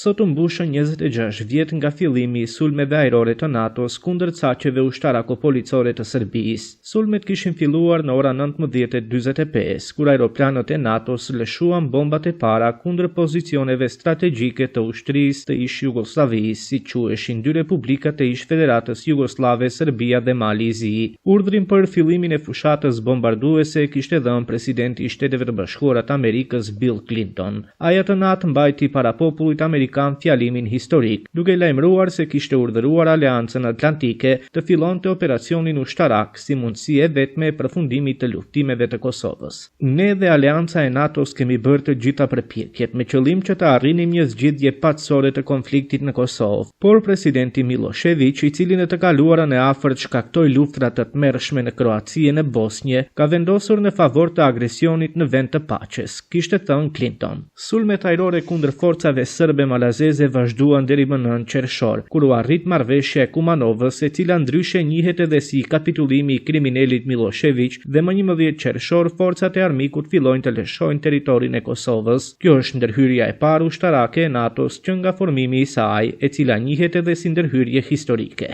Sot u mbushën 26 vjet nga fillimi i sulmeve ajrore të NATO-s kundër caqeve ushtarako-policore të Serbisë. Sulmet kishin filluar në ora 19:45, kur aeroplanët e NATO-s lëshuan bombat e para kundër pozicioneve strategjike të ushtrisë të ish Jugosllavisë, si quheshin dy republikat e ish Federatës Jugoslave, Serbia dhe Mali i Zi. Urdhrin për fillimin e fushatës bombarduese kishte dhënë presidenti i Shteteve të Bashkuara të Amerikës Bill Clinton. Ai atë natë mbajti para popullit amerikan fjalimin historik, duke lajmëruar se kishte urdhëruar Aleancën Atlantike të fillonte operacionin ushtarak si mundësi e vetme e përfundimit të luftimeve të Kosovës. Ne dhe Aleanca e NATO-s kemi bërë të gjitha përpjekjet me qëllim që të arrinim një zgjidhje patësore të konfliktit në Kosovë, por presidenti Milošević, i cili në të kaluarën e afërt shkaktoi luftra të tmerrshme në Kroaci e në Bosnjë, ka vendosur në favor të agresionit në vend të paqes, kishte thënë Clinton. Sulmet ajrore kundër forcave serbe malazeze vazhduan deri më 9 qershor, kur u arrit marrëveshja e Kumanovës, e cila ndryshe njihet edhe si kapitulimi i kriminalit Milošević, dhe më 11 qershor forcat e armikut fillojnë të lëshojnë territorin e Kosovës. Kjo është ndërhyrja e parë ushtarake e NATO-s që nga formimi i saj, e cila njihet edhe si ndërhyrje historike.